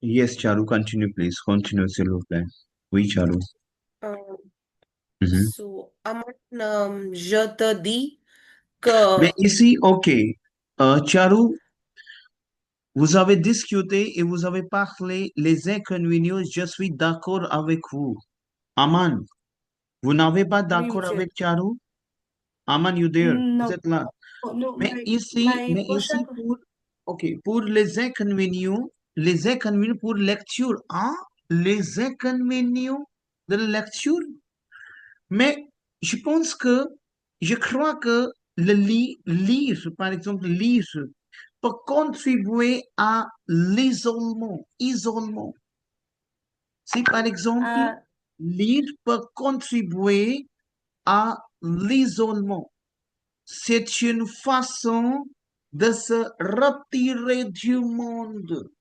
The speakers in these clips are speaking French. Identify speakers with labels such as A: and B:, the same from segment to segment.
A: Yes, Charu, continue, please. Continue, s'il vous plaît. Oui, Charu.
B: Euh,
A: Mhm.
B: Aman, je te dis que
A: Mais ici, ok. Charu, vous avez discuté et vous avez parlé les inconvénients. Je suis d'accord avec vous. Aman, vous n'avez pas
B: oui,
A: d'accord
B: monsieur.
A: avec Charu? Aman, you there? Vous
B: No,
A: êtes là?
B: no,
A: Mais ici,
B: my question.
A: ok, pour les inconvénients pour lecture, hein? Les inconvénients de la lecture. Mais je pense que, je crois que lire, par exemple, lire, peut contribuer à l'isolement. Isolement. Si, par exemple,
B: Uh,
A: lire peut contribuer à l'isolement. C'est une façon de se retirer du monde.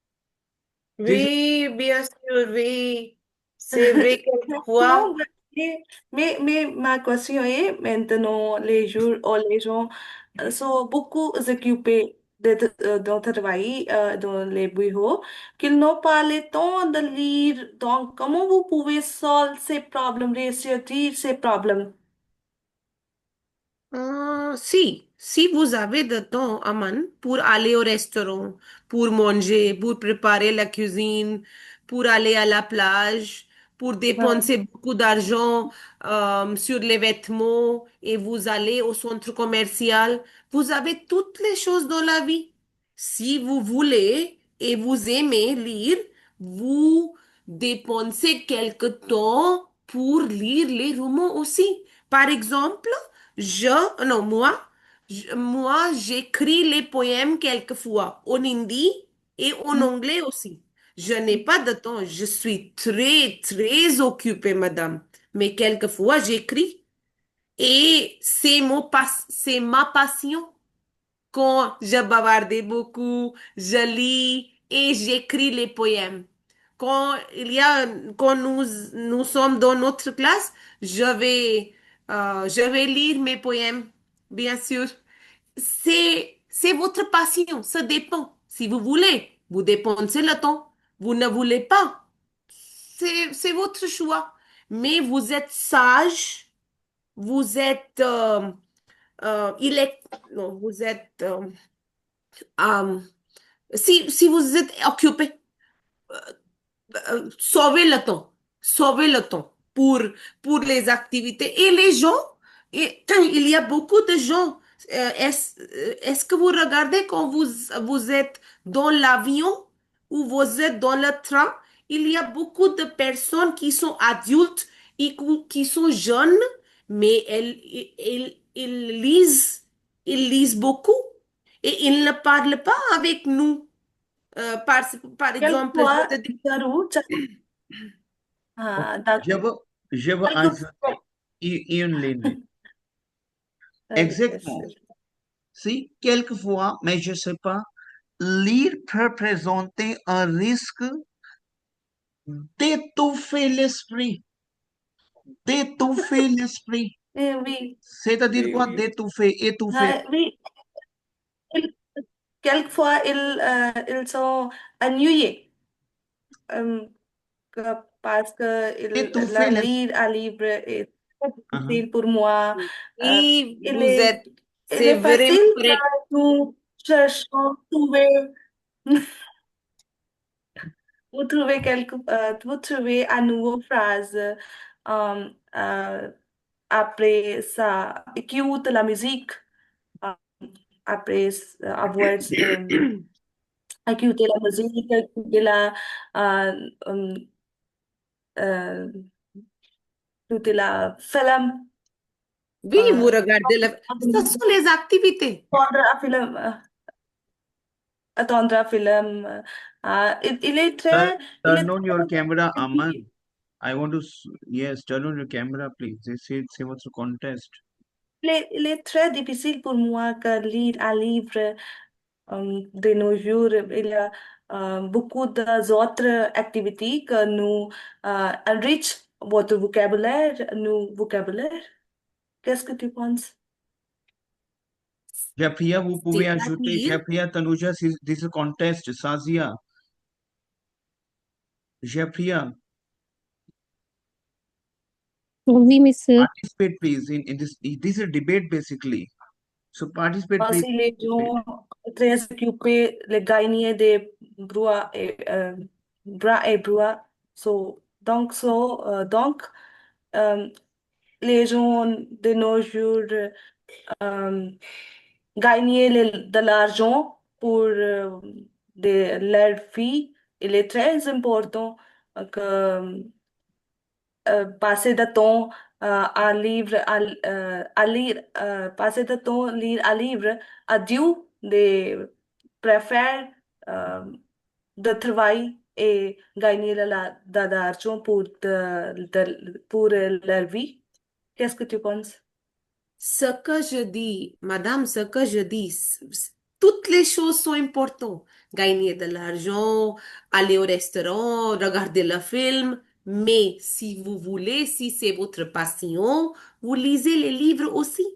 A: Déjà,
B: oui, bien sûr, oui. C'est vrai quelquefois.
C: Non, mais ma question est maintenant, les jours où les gens sont beaucoup occupés de travail dans les bureaux, qu'ils n'ont pas le temps de lire. Donc, comment vous pouvez solver ces problèmes, résoudre ces problèmes?
B: Si vous avez de temps, Aman, pour aller au restaurant, pour manger, pour préparer la cuisine, pour aller à la plage, pour
C: हाँ,
B: dépenser beaucoup d'argent sur les vêtements et vous allez au centre commercial, vous avez toutes les choses dans la vie. Si vous voulez et vous aimez lire, vous dépensez quelque temps pour lire les romans aussi. Par exemple, non, moi, j'écris les poèmes quelquefois en hindi et en anglais aussi. Je n'ai pas de temps. Je suis très, très occupée, madame. Mais quelquefois, j'écris et c'est ma passion. Quand je bavardais beaucoup, je lis et j'écris les poèmes. Quand nous sommes dans notre classe, je vais lire mes poèmes, bien sûr. C'est votre passion, ça dépend. Si vous voulez, vous dépensez le temps. Vous ne voulez pas, c'est votre choix. Mais vous êtes sage, vous êtes, il est, non, vous êtes, euh, si vous êtes occupé, sauvez le temps. Sauvez le temps pour les activités. Et les gens, il y a beaucoup de gens. Est-ce que vous regardez quand vous êtes dans l'avion ou vous êtes dans le train? Il y a beaucoup de personnes qui sont adultes et qui sont jeunes, mais ils lisent beaucoup et ils ne parlent pas avec nous. Par exemple, je
C: quelquefois,
B: te dis,
C: जरूर
A: ok,
C: हाँ,
A: je veux ajouter une ligne. Exactement.
C: quelquefois,
A: Si, quelquefois, mais je sais pas, lire peut présenter un risque d'étouffer l'esprit. D'étouffer l'esprit.
C: oui,
A: C'est-à-dire
C: oui,
A: quoi?
C: oui.
A: D'étouffer, étouffer.
C: Oui, il- quelquefois, ils sont ennuyés euh, parce que
A: Étouffer
C: la
A: l'esprit.
C: lire un livre est très
A: Uh-huh.
C: difficile pour moi. Euh,
B: oui,
C: il est, il
B: c'est
C: est
B: vraiment
C: facile
B: correct.
C: quand nous cherchons, vous trouvez un nouveau phrase euh, après ça, écoute la musique, euh, après avoir écouté la musique, écouté euh, euh, écouté la film,
B: Oui, vous
C: euh,
B: regardez ce sont les activités.
C: attendre un film, attendre un film. Il est
A: Turn,
C: il est
A: turn on your camera,
C: très
A: Aman. I want to, yes, turn on your camera, please. C'est votre contest.
C: il est très difficile pour moi de lire un livre de nos jours. Il y a beaucoup d'autres activités que nous enrichissent votre vocabulaire, nos vocabulaire. Qu'est-ce que tu penses?
A: Japriya, vous pouvez ajouter
B: C'est-à-dire,
A: Japriya Tanuja, this is a contest, Sazia. Japriya,
D: Oui, monsieur.
A: participate please in this. This is a debate basically. So participate please.
C: Sì, leggo tre schiuppe le gainie de brua e bra e brua. Donc, euh, les gens de nos jours euh, gagner de l'argent pour leur vie. Il est très important que passer de temps à lire, passer de temps lire un livre à Dieu de préfère euh, de travailler et gagner de l'argent pour leur vie. Qu'est-ce que tu penses?
B: ce que je dis, madame, ce que je dis, toutes les choses sont importantes. Gagner de l'argent, aller au restaurant, regarder le film. Mais si vous voulez, si c'est votre passion, vous lisez les livres aussi.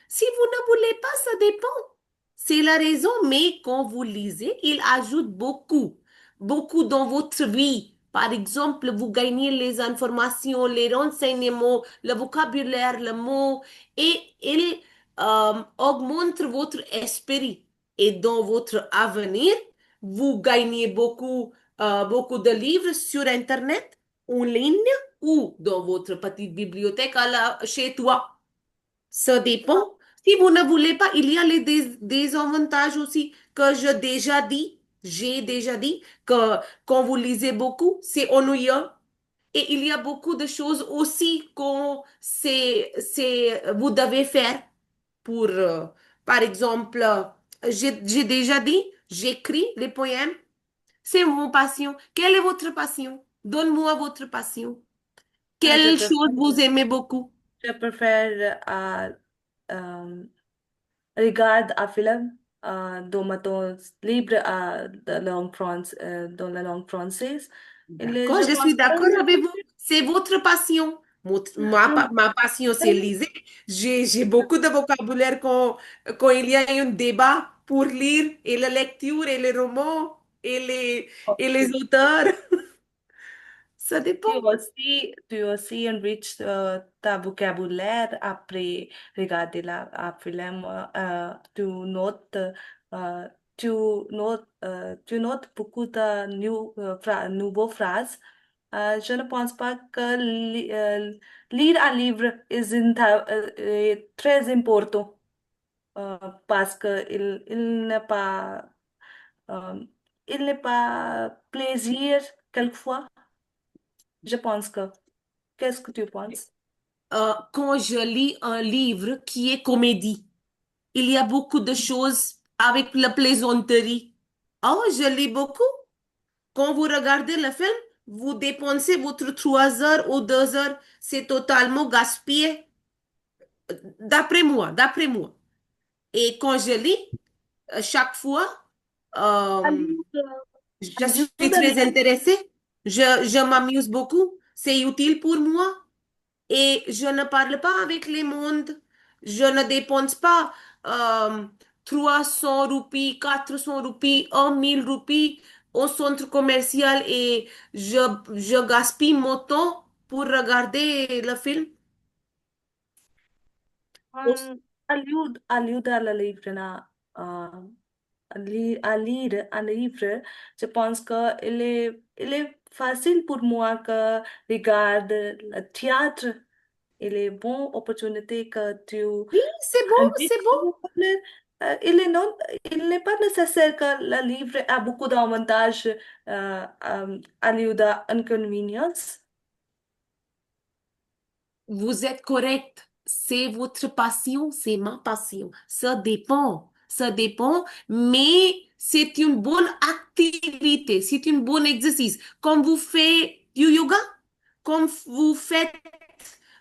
B: Si vous ne voulez pas, ça dépend. C'est la raison, mais quand vous lisez, il ajoute beaucoup, beaucoup dans votre vie. Par exemple, vous gagnez les informations, les renseignements, le vocabulaire, le mot, et il augmente votre esprit. Et dans votre avenir, vous gagnez beaucoup, beaucoup de livres sur Internet, en ligne ou dans votre petite bibliothèque chez toi. Ça dépend. Si vous ne voulez pas, il y a les désavantages aussi que j'ai déjà dit que quand vous lisez beaucoup, c'est ennuyeux. Et il y a beaucoup de choses aussi vous devez faire pour, par exemple, j'ai déjà dit, j'écris les poèmes. C'est mon passion. Quelle est votre passion? Donne-moi votre passion.
C: Je
B: Quelle chose
C: préfère,
B: vous aimez beaucoup?
C: je préfère regarde un film dans ma temps libre dans la langue française.
B: D'accord,
C: Je
B: je suis
C: pense
B: d'accord avec vous. C'est votre passion.
C: que
B: Ma passion, c'est lire. J'ai beaucoup de vocabulaire quand il y a un débat pour lire et la lecture et les romans et les auteurs. Ça dépend.
C: tu aussi enrich ta vocabulaire après regarder un film. Tu notes, euh, tu notes beaucoup de nouvelles phrases. Je ne pense pas que lire un livre est très important parce que il n'est pas, euh, il n'est pas plaisir quelquefois. Je pense que. Qu'est-ce que tu penses?
B: Quand je lis un livre qui est comédie, il y a beaucoup de choses avec la plaisanterie. Oh, je lis beaucoup. Quand vous regardez le film, vous dépensez votre 3 heures ou 2 heures. C'est totalement gaspillé. D'après moi, d'après moi. Et quand je lis, chaque fois, euh,
C: Ajuda,
B: je suis
C: ajuda,
B: très intéressée. Je m'amuse beaucoup. C'est utile pour moi. Et je ne parle pas avec les mondes. Je ne dépense pas euh, 300 roupies, 400 roupies, 1 000 roupies au centre commercial et je, je gaspille mon temps pour regarder le film.
C: ajuda a livre à lire un livre. Je pense que il est facile pour moi que regarder le théâtre. Il est une bonne opportunité que tu
B: Oui, c'est bon,
C: enriches
B: c'est bon.
C: ton vocabulaire. Il n'est pas nécessaire que le livre a beaucoup d'avantages à lieu d'inconvénients.
B: Vous êtes correct. C'est votre passion, c'est ma passion. Ça dépend. Ça dépend, mais c'est une bonne activité, c'est un bon exercice. Comme vous faites du yoga, comme vous faites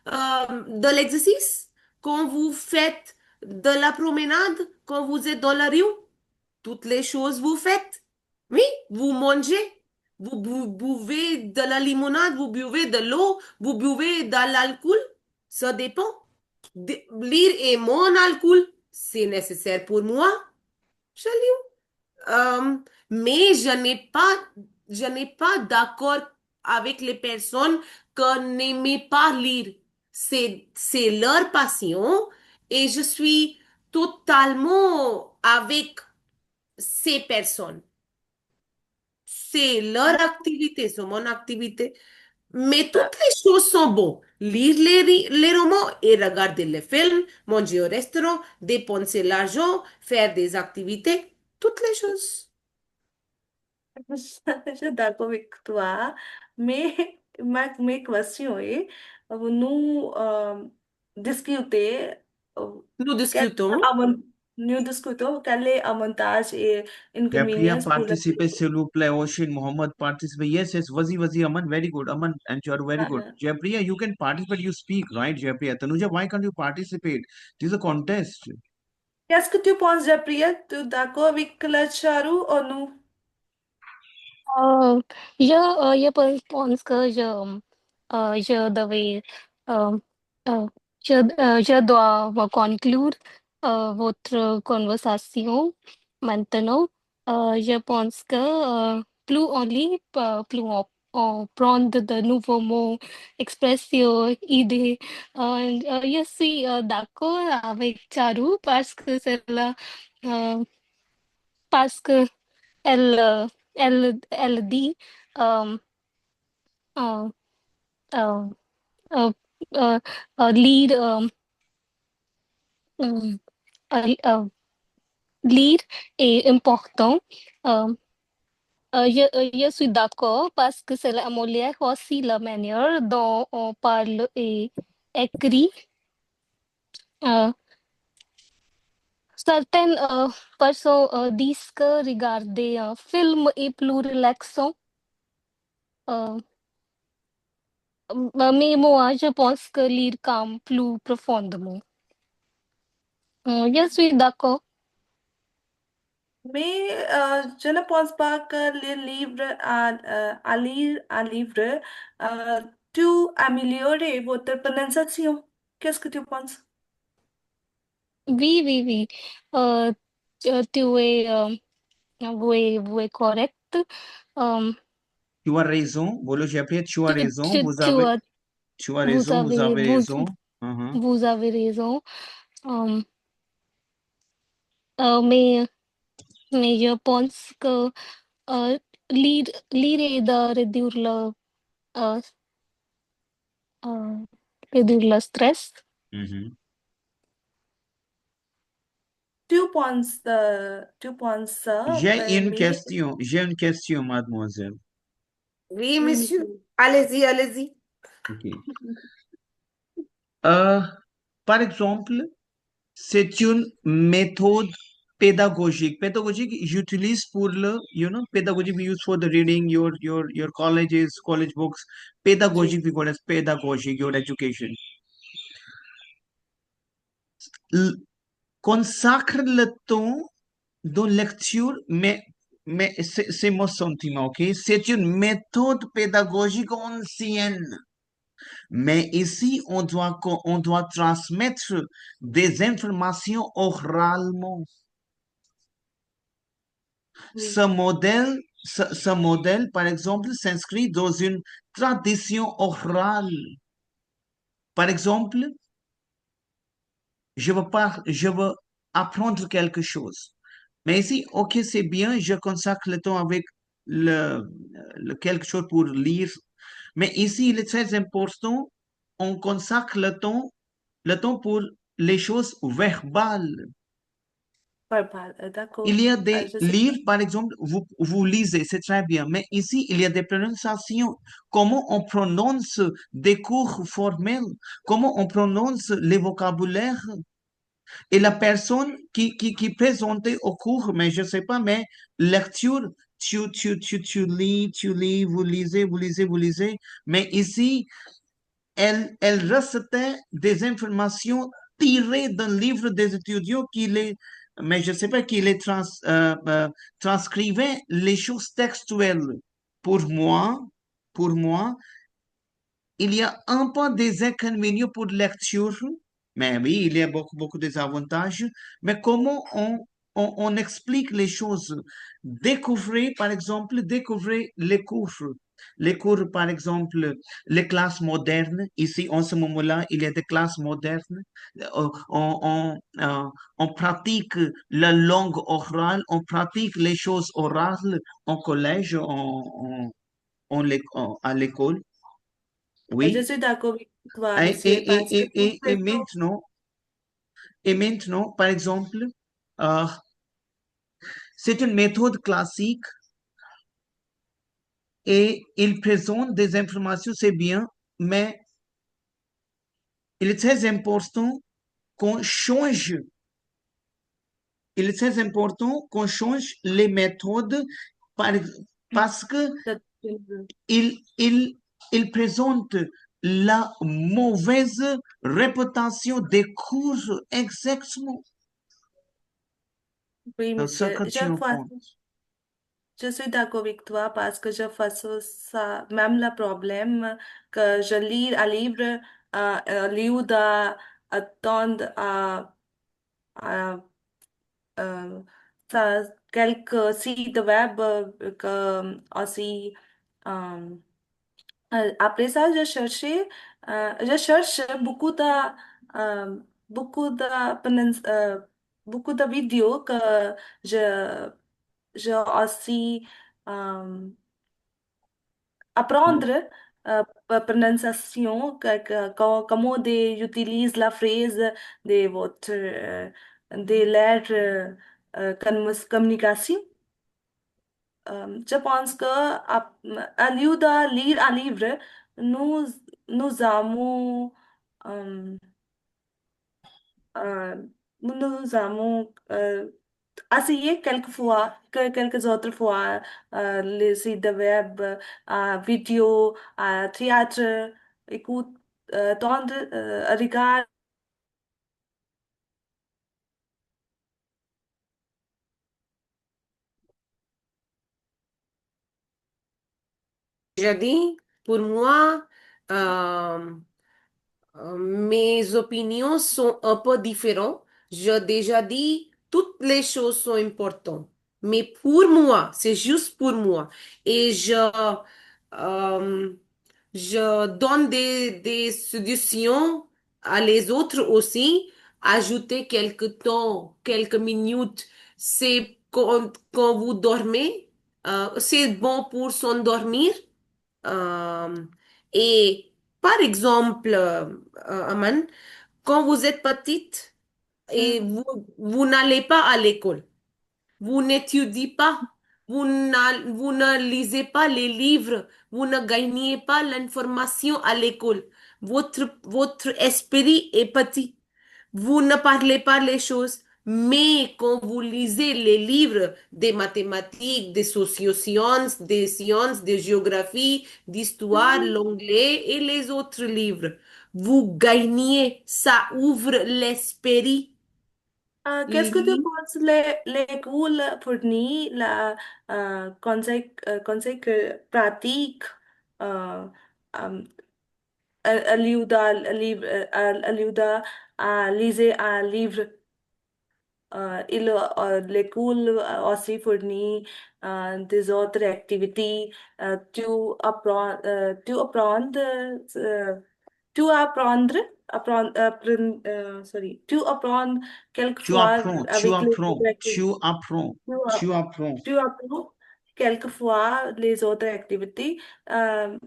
B: de l'exercice, quand vous faites de la promenade, quand vous êtes dans la rue, toutes les choses vous faites. Oui, vous mangez, vous buvez de la limonade, vous buvez de l'eau, vous buvez de l'alcool. Ça dépend. Lire est mon alcool. c'est nécessaire pour moi, je lis. Mais je n'ai pas d'accord avec les personnes qui n'aiment pas lire. C'est leur passion et je suis totalement avec ces personnes. C'est leur activité, c'est mon activité. Mais toutes les choses sont bonnes. Lire les romans et regarder les films, manger au restaurant, dépenser l'argent, faire des activités, toutes les choses.
C: Je suis d'accord avec toi, mais ma question est, nous discuter, euh,
B: Nous
C: quel
B: discutons.
C: avant- nous discutons quel est l'avantage et
A: Jeffrey,
C: inconvénient pour le
A: participate, s'il vous plaît. Ocean, Mohammed, participate. Yes, yes, Wazi, Aman, very good. Aman and Charu, very good.
C: uh,
A: Jeffrey, you can participate, you speak, right, Jeffrey? Tanuja, why can't you participate? This is a contest.
C: Qu'est-ce que tu penses, Japriya? Tu es d'accord avec le Charu ou non?
D: Euh, je pense que je devais, euh, euh, je dois conclure votre conversation maintenant. Je pense que plus on lit, plus on prend de nouveaux mots, expressions, idées. Je suis d'accord avec Charu euh, parce que elle, elle dit euh, euh, euh, euh, euh, lire, euh, euh, euh, lire est important. Euh, je suis d'accord parce que c'est la Molière aussi la manière dont on parle et écrit. Euh, Certaines personnes disent que regarder un film est plus relaxant. Euh, mais moi, je pense que lire calme plus profondément. Je suis d'accord.
C: Mais je ne pense pas que les livres à lire un livre, euh, tu améliorer votre prononciation. Qu'est-ce que tu penses?
D: Oui, oui, oui. Euh, tu es, vous êtes correct. Euh,
A: Tu as raison. Bolo, Jeffrey, tu as
D: tu,
A: raison.
D: tu,
A: Tu as
D: vous
A: raison, vous
D: avez,
A: avez raison. Uh-huh.
D: vous avez raison. Euh, mais, je pense que euh, lire aide à euh, euh, réduire le stress.
A: Mhm.
C: Tu penses ça, mais
A: J'ai une question, mademoiselle.
B: Oui,
C: oui,
B: monsieur.
C: monsieur.
B: Allez-y, allez-y.
A: Ok. Euh, Par exemple, c'est une méthode pédagogique. Pédagogique, j'utilise pour pédagogique we use for the reading your colleges, college books.
B: जी.
A: Pédagogique, we call as pedagogic, your education. L- Consacre le temps de lecture, mais c'est mon sentiment, ok? C'est une méthode pédagogique ancienne. Mais ici, on doit transmettre des informations oralement.
C: Oui.
A: Ce modèle, par exemple, s'inscrit dans une tradition orale. Par exemple, je veux apprendre quelque chose. Mais ici, ok, c'est bien, je consacre le temps avec quelque chose pour lire. Mais ici, il est très important, on consacre le temps pour les choses verbales.
C: Verbal,
A: Il
C: d'accord.
A: y a des
C: Je sais.
A: livres, par exemple, vous lisez, c'est très bien, mais ici, il y a des prononciations. Comment on prononce des cours formels? Comment on prononce les vocabulaires? Et la personne qui présentait au cours, mais je ne sais pas, mais lecture, tu lis, vous lisez, vous lisez. Mais ici, elle recitait des informations tirées d'un livre des étudiants mais je ne sais pas, transcrivait les choses textuelles. Pour moi, pour moi, il y a un peu des inconvénients pour lecture, Mais oui, il y a beaucoup, beaucoup de désavantages. Mais comment on explique les choses? Découvrez, par exemple, découvrez les cours. Les cours, par exemple, les classes modernes. Ici, en ce moment-là, il y a des classes modernes. On pratique la langue orale, on pratique les choses orales en collège, à l'école.
C: Je
A: Oui.
C: suis d'accord avec toi,
A: Et, et,
C: monsieur, parce que
A: et,
C: toutes
A: et, et
C: les choses,
A: maintenant, par exemple, euh, c'est une méthode classique et il présente des informations, c'est bien, mais il est très important qu'on change, il est très important qu'on change les méthodes par- parce que il, il, il présente la mauvaise réputation des cours exactement.
C: oui,
A: C'est ça
C: monsieur,
A: que tu en penses.
C: je suis d'accord avec toi parce que je fais ça, même le problème que je lis un livre au lieu d'attendre à, euh, quelques sites web que aussi euh, après ça, je cherche euh, beaucoup de, beaucoup de vidéos que je, je aussi euh, apprendre prononciation, comment utilise la phrase de votre, de leur communication. Je pense que à lieu de lire un livre, nous, nous avons, euh, euh, nous avons essayé quelques autres fois, les sites de web, vidéo, théâtre, écoute, tendre, regarde.
B: Déjà dit, pour moi, euh, mes opinions sont un peu différentes. J'ai déjà dit, toutes les choses sont importantes. Mais pour moi, c'est juste pour moi. Et euh, je donne des suggestions à les autres aussi. Ajouter quelques temps, quelques minutes. C'est quand vous dormez. C'est bon pour s'endormir. Euh, et par exemple, Aman, quand vous êtes petite et
C: Hmm.
B: vous n'allez pas à l'école, vous n'étudiez pas, vous ne lisez pas les livres, vous ne gagnez pas l'information à l'école. Votre esprit est petit. Vous ne parlez pas les choses, mais quand vous lisez les livres des mathématiques, des sociosciences, des sciences, de géographie, d'histoire,
C: Hmm.
B: l'anglais et les autres livres, vous gagnez, ça ouvre l'esprit.
C: Qu'est-ce que tu
B: Lire.
C: penses les cours fournissent la conseil pratique euh, um, Aliuda à lire un livre. L'école aussi fournit des autres activités. Tu apprends, tu tu apprends
A: Tu
C: quelquefois
A: apprends, tu
C: avec les autres
A: apprends,
C: activités.
A: tu apprends,
C: Tu,
A: tu
C: app-
A: apprends.
C: tu apprends quelquefois les autres activités. Euh,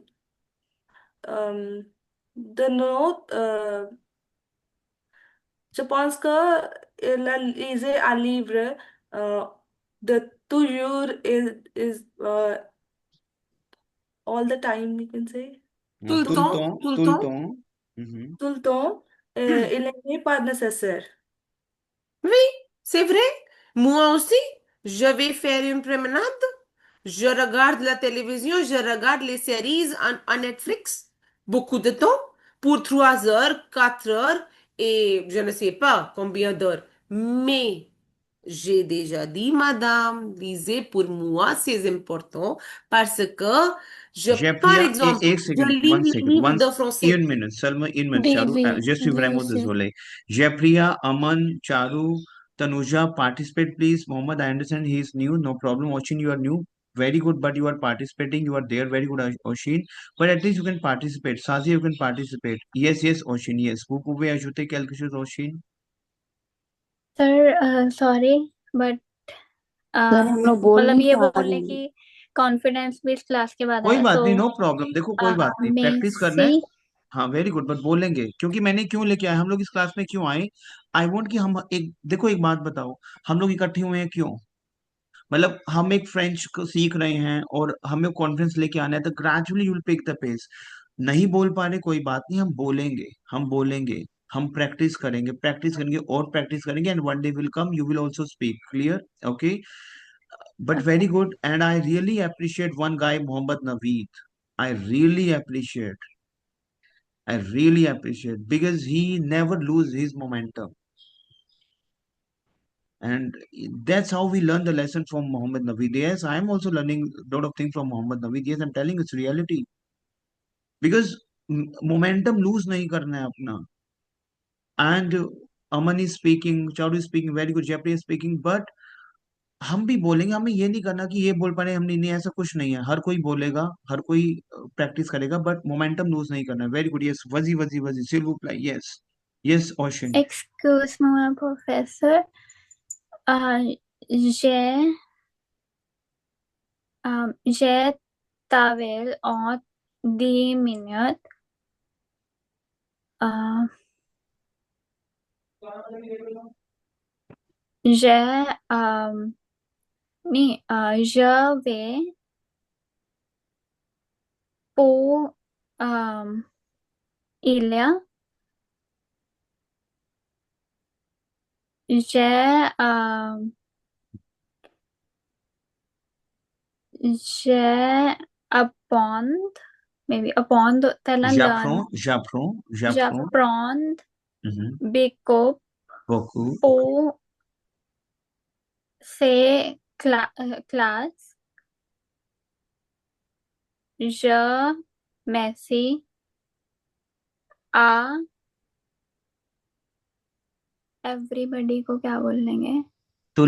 C: de notre, je pense que lisez un livre euh, de toujours all the time, you can say.
B: Tout le
A: Tout le
B: temps,
A: temps,
B: tout le
A: tout le
B: temps.
A: temps. Mhm.
C: Tout le temps, il n'est pas nécessaire.
B: Oui, c'est vrai. Moi aussi, je vais faire une promenade. Je regarde la télévision, je regarde les séries en Netflix. Beaucoup de temps. Pour 3 heures, 4 heures et je ne sais pas combien d'heures. Mais J'ai déjà dit, madame, lisez pour moi, c'est important parce que par
A: Jayapriya
B: exemple,
A: एक
B: je
A: second,
B: lis
A: one
B: les
A: second,
B: livres
A: one
B: de français.
A: une minute, Salma, une minute,
D: Oui,
A: Charu,
D: oui,
A: je suis
D: bien
A: vraiment
D: sûr.
A: désolé. Jaypriya, Aman, Charu, Tanuja, participate please. Mohammed, I understand he is new, no problem. Oshin, you are new, very good, but you are participating, you are there, very good, Oshin. But at least you can participate. Sazi, you can participate. Yes, yes, Oshin, yes. Vous pouvez ajouter quelque chose, Oshin?
E: Sir sorry but
F: sir हम लोग बोल
E: मतलब
F: नहीं
E: ये
F: पा
E: बोलने
F: रहे हैं।
E: की कॉन्फिडेंस भी इस क्लास के बाद
A: कोई
E: आया
A: बात
E: सो
A: नहीं, नो प्रॉब्लम, देखो कोई बात नहीं, प्रैक्टिस करना है।
E: मेसी
A: हाँ वेरी गुड, बट बोलेंगे क्योंकि मैंने क्यों लेके आया, हम लोग इस क्लास में क्यों आए। आई वॉन्ट कि हम एक, देखो एक बात बताओ, हम लोग इकट्ठे हुए हैं क्यों, मतलब हम एक फ्रेंच को सीख रहे हैं और हमें कॉन्फिडेंस लेके आना है, तो gradually you will pick the pace. नहीं बोल पा रहे कोई बात नहीं, हम बोलेंगे, हम बोलेंगे, हम प्रैक्टिस करेंगे और प्रैक्टिस करेंगे, and one day will come you will also speak clear, okay. But very good, and I really appreciate one guy, Mohammad Naveed. I really appreciate. I really appreciate because he never lose his momentum, and that's how we learn the lesson from Mohammad Naveed. Yes, I am also learning a lot of things from Mohammad Naveed. Yes, I'm telling it's reality because momentum lose नहीं करना है अपना. And Aman is speaking, Chaudhary is speaking, very good. Jeffrey is speaking, but हम भी बोलेंगे, हमें ये नहीं करना कि ये बोल पा रहे हमने, नहीं ऐसा कुछ नहीं है, हर कोई बोलेगा, हर कोई प्रैक्टिस करेगा, बट मोमेंटम लूज नहीं करना है। वेरी गुड, यस, वजी वजी वजी, सिल्वू ply, yes, yes ocean.
E: Excuse me professor j'ai j'ai t'avais en 10 minutes euh, j'ai नहीं je vais pour il y a j'ai apprendre maybe apprendre tellement learn
A: J'apprends, j'apprends,
E: j'apprendre
A: mhm,
E: beaucoup
A: beaucoup,
E: pour ces classes je merci à everybody को क्या बोलेंगे
A: tout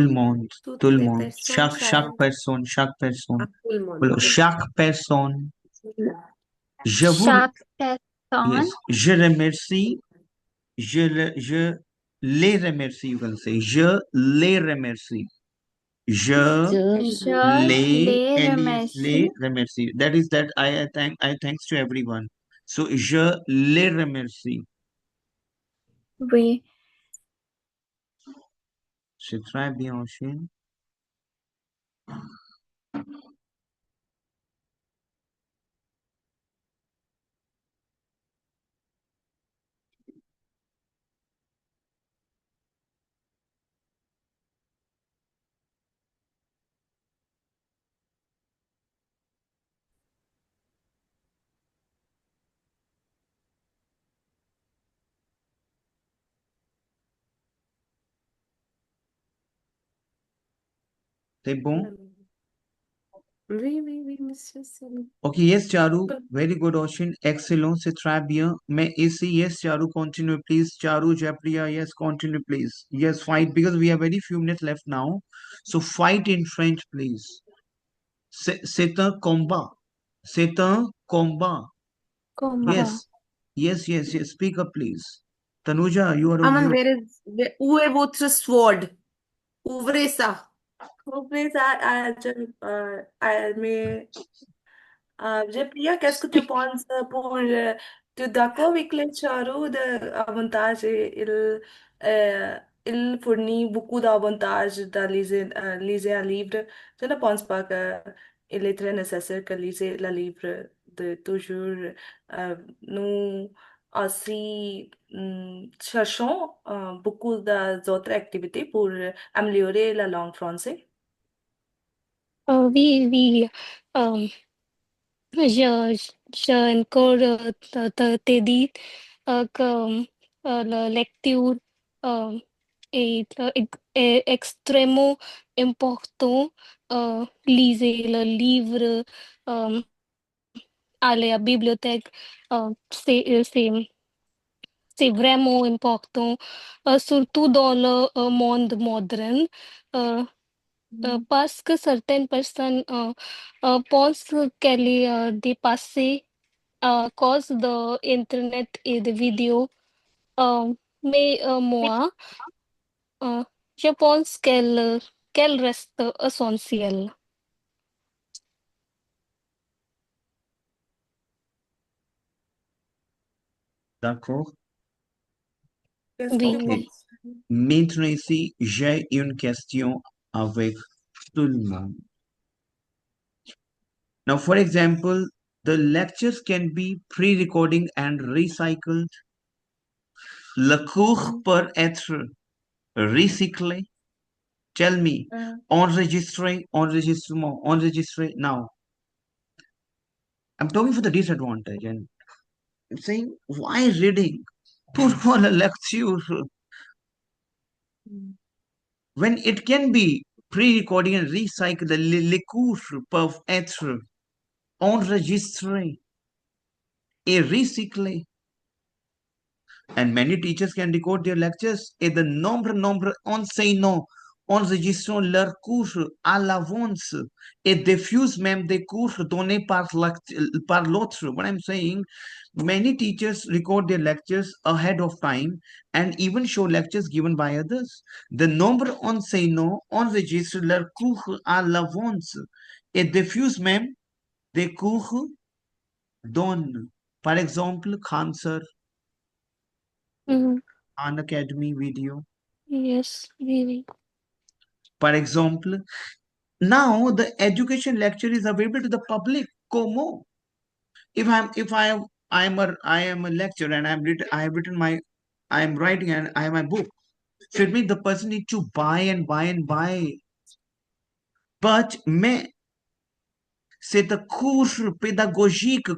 B: Toutes
A: le
B: les
A: monde,
B: personnes,
A: chaque personne,
B: à tout le monde.
A: बोलो, chaque personne, je vous,
E: chaque personne
A: yes, je remercie, je les remercie, you can say, je les remercie. Je
E: je
A: les
E: les
A: les
E: remercie
A: remercie. That is that I thanks to everyone. So je les remercie.
E: oui
A: C'est très bien, Oshin. C'est bon?
B: Oui, oui, oui, monsieur, c'est bon.
A: Okay, yes, Charu. Very good, Oshin. Excellent. C'est très bien. Mais ici, yes, Charu, continue, please. Charu, Japriya, yes, continue, please. Yes, fight, because we have very few minutes left now. So fight in French, please. C'est un combat. C'est un combat.
E: combat
A: Yes, yes, yes, yes. Speak up, please. Tanuja,
B: Aman,
A: you
B: où est votre sword? Ouvrez ça.
C: Please, mais j'ai prié, qu'est-ce que tu penses pour tu es d'accord avec les charros d'avantages et il fournit beaucoup d'avantages dans liser un livre. Je ne pense pas que il est très nécessaire que liser le livre de toujours. Nous aussi cherchons beaucoup d'autres activités pour améliorer la langue française.
D: Oui, oui. Je, je encore t'ai dit que la lecture est extrêmement important. Lisez le livre, aller à la bibliothèque. C'est vraiment important, surtout dans le monde moderne, euh, parce que certaines personnes pensent qu'elle est dépassée à cause de Internet et des vidéos. Mais moi, euh, je pense qu'elle reste essentielle.
A: D'accord.
C: Qu'est-ce
D: Oui,
C: que
A: Ok.
C: vous...
A: Maintenant ici, j'ai une question avec tout le monde. Now, for example, the lectures can be pre-recording and recycled. Le cours peut être recyclé. Tell me, enregistré, enregistrement, enregistré. Now, I'm talking for the disadvantage and I'm saying, why reading? Put on a lecture when it can be pre-recording and recycled. Les cours peuvent être enregistrés et recyclés. And many teachers can record their lectures et de nombreux enseignants enregistrent leurs cours à l'avance et diffusent même des cours donnés par l'autre. What I'm saying, many teachers record their lectures ahead of time and even show lectures given by others. De nombreux enseignants enregistrent leurs cours à l'avance et diffusent même des cours donnés. Par exemple, Khan Sir,
D: mhm,
A: Khan Academy video.
D: yes, really.
A: For example, now the education lecture is available to the public. Como? If I am a lecturer and I have written my I am writing and I have my book. So it means the person need to buy and buy and buy. But c'est un cours pédagogique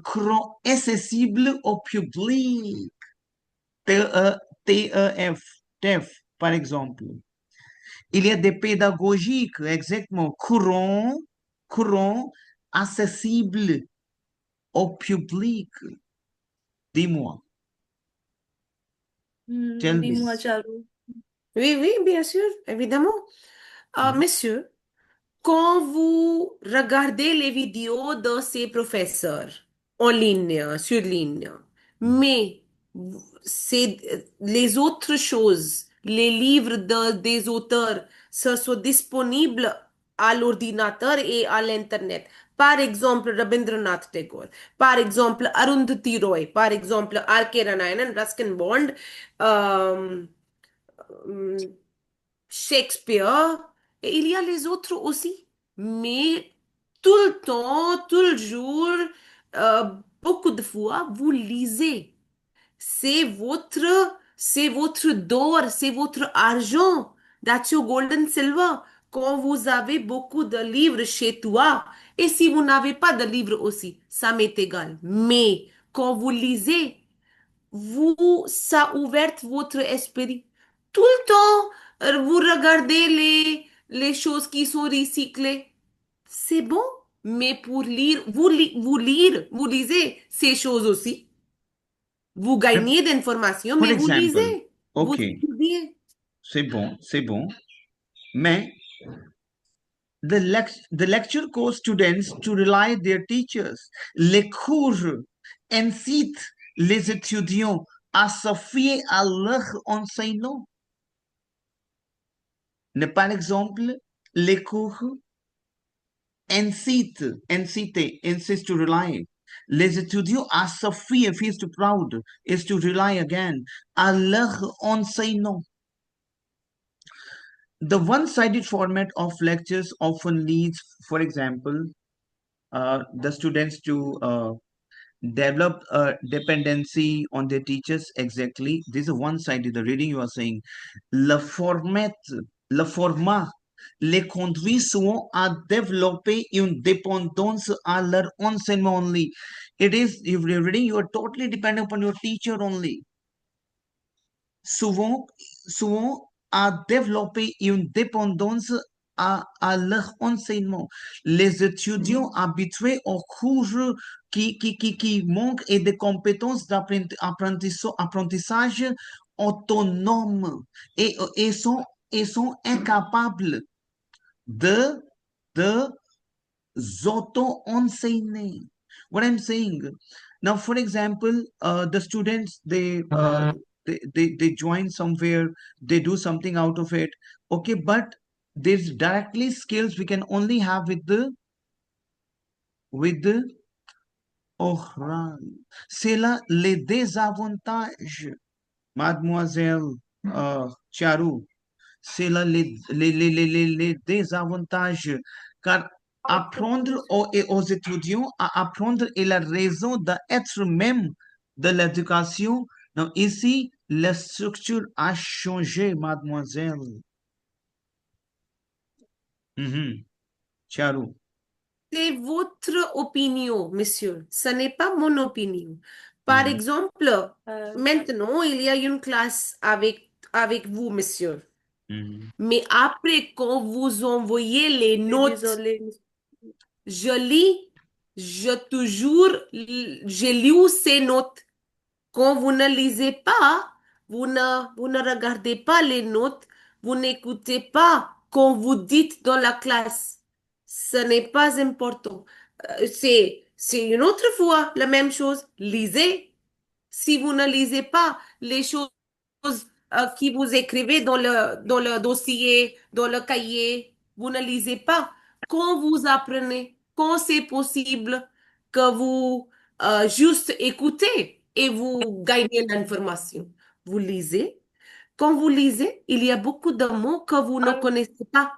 A: accessible au public. TEF, TEF, par exemple. Il y a des pédagogiques, exactement, courant, accessibles au public. Dis-moi, tell me.
C: Dis-moi, Charu.
B: Oui, oui, bien sûr, évidemment. Messieurs, quand vous regardez les vidéos de ces professeurs en ligne, sur ligne, mais les autres choses, les livres des auteurs, ce sont disponibles à l'ordinateur et à l'Internet. Par exemple, Rabindranath Tagore, par exemple, Arundhati Roy, par exemple, R.K. Ranayan, Ruskin Bond, euh, Shakespeare, et il y a les autres aussi. Mais tout le temps, tout le jour, euh, beaucoup de fois, vous lisez. C'est votre d'or, c'est votre argent. That's your gold and silver. Quand vous avez beaucoup de livres chez toi, et si vous n'avez pas de livres aussi, ça m'est égal. Mais quand vous lisez, ça ouvert votre esprit. Tout le temps, vous regardez les choses qui sont recyclées. C'est bon, mais pour lire, vous lisez ces choses aussi. Vous gagnez d'informations,
A: For
B: mais vous
A: example,
B: lisez, vous
A: okay,
B: étudiez.
A: c'est bon, mais the lecture cause students to rely their teachers. Les cours incitent les étudiants à se fier à leur enseignant. Par exemple, les cours insist to rely. Les étudiants à se fier, feels to proud, is to rely again, à leur enseignant. The one-sided format of lectures often leads, for example, the students to develop a dependency on their teachers. Exactly, this is a one-sided. The reading you are saying, le format les conduit souvent à développer une dépendance à leur enseignement only. It is, if you're reading, you are totally dependent upon your teacher only. Souvent à développer une dépendance à leur enseignement. Les étudiants habitués aux cours qui manquent et des compétences d'apprentissage autonomes et sont incapables de, de auto-enseigner. What I'm saying now, for example, the students they join somewhere, they do something out of it. Okay, but there's directly skills we can only have with the oral. C'est là les désavantages, mademoiselle Charu. C'est là les désavantages. Car apprendre aux étudiants à apprendre est la raison d'être même de l'éducation. Donc ici, la structure a changé, mademoiselle. Charu.
B: C'est votre opinion, monsieur. Ce n'est pas mon opinion. Par exemple, maintenant, il y a une classe avec vous, monsieur. Mais après, quand vous envoyez les notes,
C: Désolée.
B: je lis, j'ai lu ces notes. Quand vous ne lisez pas, vous ne regardez pas les notes, vous n'écoutez pas quand vous dites dans la classe. Ce n'est pas important. C'est une autre fois la même chose. Lisez. Si vous ne lisez pas les choses qui vous écrivez dans le dossier, dans le cahier, vous ne lisez pas. Quand vous apprenez, quand c'est possible que vous juste écoutez et vous gagnez l'information. Vous lisez. Quand vous lisez, il y a beaucoup de mots que vous ne connaissez pas.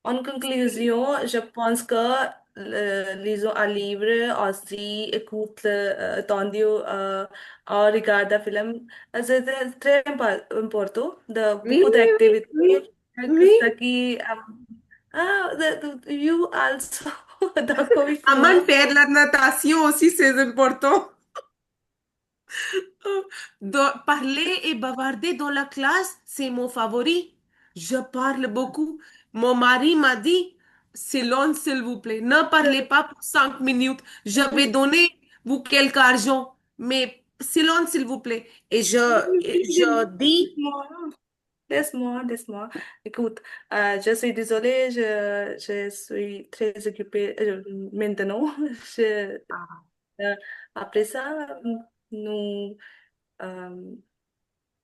C: En conclusion, je pense que lisons un livre, aussi écoute attendu regarde un film. C'est très important de
B: Oui,
C: beaucoup
B: oui, oui,
C: d'activités.
B: oui.
C: Ce qui, you also, d'accord, il
B: Aman,
C: faut.
B: faire la natation aussi, c'est important. Parler et bavarder dans la classe, c'est mon favori. Je parle beaucoup. Mon mari m'a dit, silence, s'il vous plaît. Ne parlez pas pour 5 minutes. Je vais donner vous quelque argent, mais silence, s'il vous plaît. Et je dis,
C: Laisse-moi. Écoute, je suis désolée, je suis très occupée maintenant. Je, euh, après ça, nous um,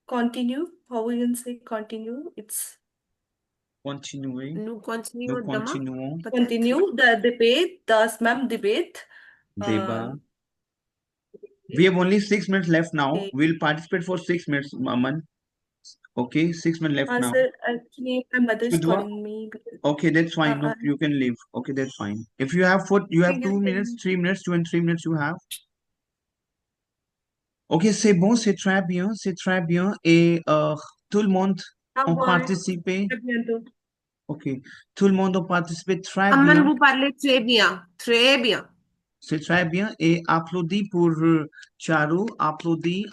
C: continue. How we can say continue? It's
A: Continuez.
B: nous
A: Nous
B: continuons demain,
A: continuons.
B: peut-être.
C: continue the debate, the SMAM debate.
A: Débat. We have only 6 minutes left now.
C: Okay.
A: We'll participate for 6 minutes, Aman. Okay, 6 minutes left now.
C: Sir, actually, my mother is
A: Shudwa?
C: calling me.
A: Okay, that's fine. No, you can leave. Okay, that's fine. If you have 2 minutes, 3 minutes, 2 and 3 minutes you have. Ok, c'est bon, c'est très bien, c'est très bien. Et tout le monde
C: Au
A: a
C: revoir.
A: participé.
C: À bientôt.
A: Ok, tout le monde a participé très
B: Aman,
A: bien.
B: vous parlez très bien, très bien.
A: C'est très bien. Et applaudis pour Charu, applaudis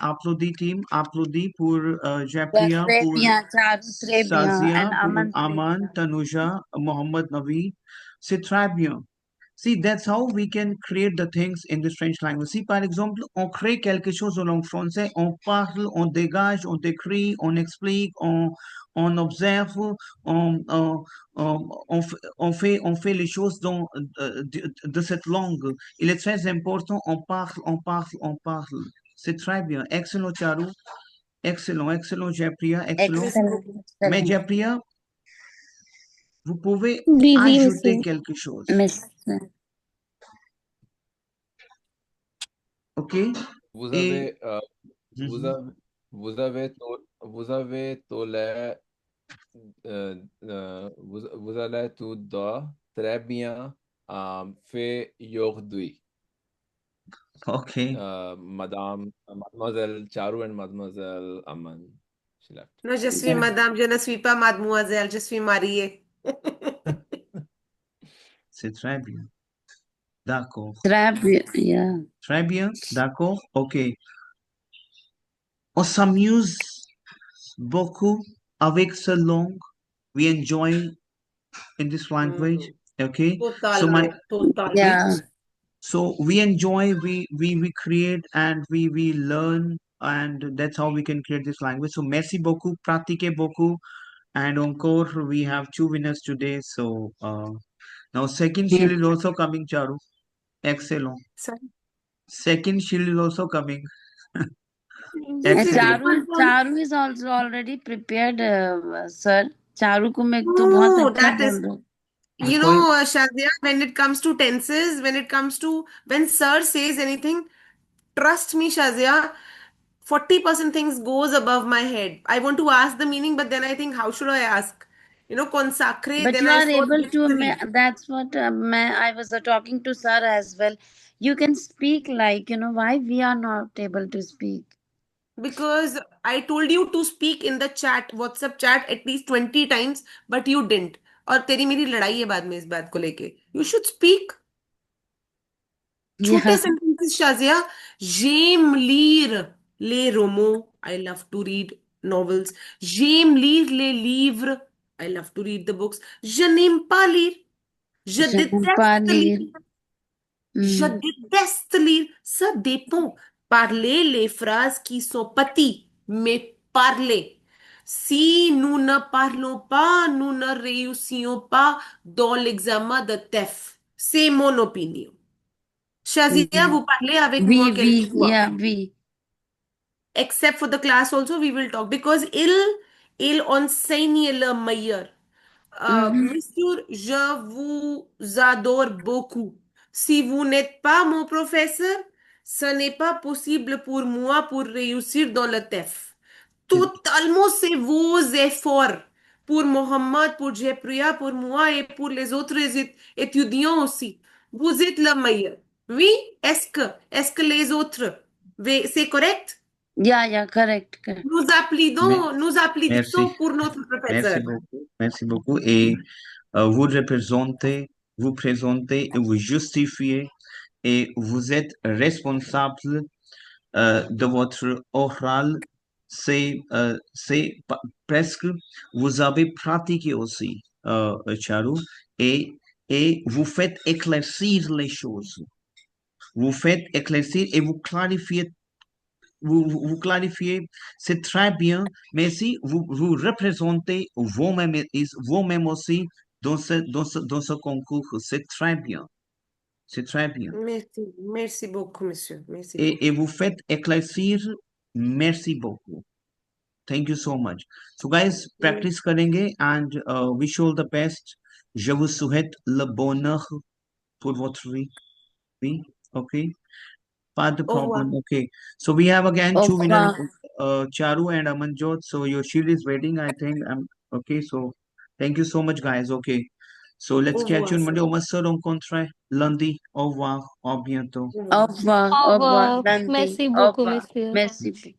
A: team, applaudis pour Japriya,
F: Très
A: pour
F: bien, Charu, très bien.
A: Sazia,
F: And
A: pour
F: Aman, très
A: Aman,
F: bien.
A: Tanuja, Mohammed Navi. C'est très bien. See, that's how we can create the things in this French language. See, par exemple, on crée quelque chose en langue française, on parle, on dégage, on décrit, on explique, on observe, on fait les choses de cette langue. Il est très important, on parle, on parle, on parle. C'est très bien. Excellent, Charu. Excellent, excellent, Japriya, excellent.
F: Excellent,
A: Mais
F: excellent.
A: Japriya, vous pouvez
D: Oui, oui,
A: ajouter
D: monsieur.
A: quelque chose.
F: Miss,
A: OK?
G: Vous
A: Et
G: avez, vous avez, vous avez tout les, vous allez tout dire très bien fait aujourd'hui.
A: OK.
G: Mademoiselle Charu and Mademoiselle Aman. She left.
B: Non, je suis madame, je ne suis pas mademoiselle, je suis mariée.
A: C'est très bien. D'accord.
F: très bien, yeah.
A: Très bien. D'accord. OK. On s'amuse beaucoup avec ce langue. We enjoy in this language. Okay. So my
B: Totalement.
F: Yeah.
A: so we enjoy, we create and we learn, and that's how we can create this language. So merci beaucoup, pratiquez beaucoup, and encore we have 2 winners today. So now second shield is also coming, Charu. Excellent.
B: Sorry.
A: Second shield is also coming.
F: And
A: Excellent.
F: Charu is also already prepared, sir. Charu को मैं तो
B: No,
F: बहुत अच्छा
B: that
F: बोल
B: is,
F: रहा हूँ.
B: you know, Shazia, when it comes to tenses, when sir says anything, trust me, Shazia, 40% things goes above my head. I want to ask the meaning, but then I think, how should I ask? You know, consacre,
F: But
B: then
F: you
B: I
F: are able
B: forget
F: to.
B: to read.
F: That's what I was talking to sir as well. You can speak like, why we are not able to speak.
B: Because I told you to speak in the chat, WhatsApp chat at least 20 times, but you didn't. और तेरी मेरी लड़ाई है बाद में इस बात को लेके. You should speak. छोटे
F: Yeah.
B: sentences, Shazia. J'aime lire les romans. I love to read novels. J'aime lire les livres. I love to read the books. Je n'aime pas lire. Je déteste lire. Je déteste lire. Ça dépend. Parler les phrases qui sont petites, mais parler. Si nous ne parlons pas, nous ne réussissons pas dans l'examen de TEF. C'est mon opinion. Shazia, vous parlez avec moi quelquefois.
F: Yeah, we.
B: Except for the class also, we will talk. Because il enseigne le meilleur. Monsieur, je vous adore beaucoup. Si vous n'êtes pas mon professeur, ce n'est pas possible pour moi pour réussir dans le TEF. Totalement, c'est vos efforts pour Mohammed, pour Jepriya, pour moi et pour les autres étudiants aussi. Vous êtes le meilleur. Oui, est-ce que les autres, c'est correct?
F: Yeah, correct.
B: Nous applaudissons
A: Merci.
B: pour notre professeur.
A: Merci beaucoup. Et vous présentez et vous justifiez et vous êtes responsable de votre oral. C'est presque, vous avez pratiqué aussi, Charu, et vous faites éclaircir les choses. Vous faites éclaircir et vous clarifiez. Vous clarifiez, c'est très bien, mais si vous représentez vous-même aussi dans ce concours, c'est très bien. C'est très bien.
B: Merci beaucoup, monsieur. Merci
A: Et vous faites éclaircir, merci beaucoup. Thank you so much. So guys, practice करेंगे and wish you all the best. Je vous souhaite le bonheur pour votre vie. Oui, okay. Pas de problem. Okay. So we have again 2 winners, Charu and Amanjot. So your shield is waiting, I think. Okay. So thank you so much, guys. Okay. So let's catch you on Monday. On se rencontre lundi. Au revoir. À bientôt.
F: Au revoir. Au revoir.
D: Merci beaucoup, monsieur.
F: Merci.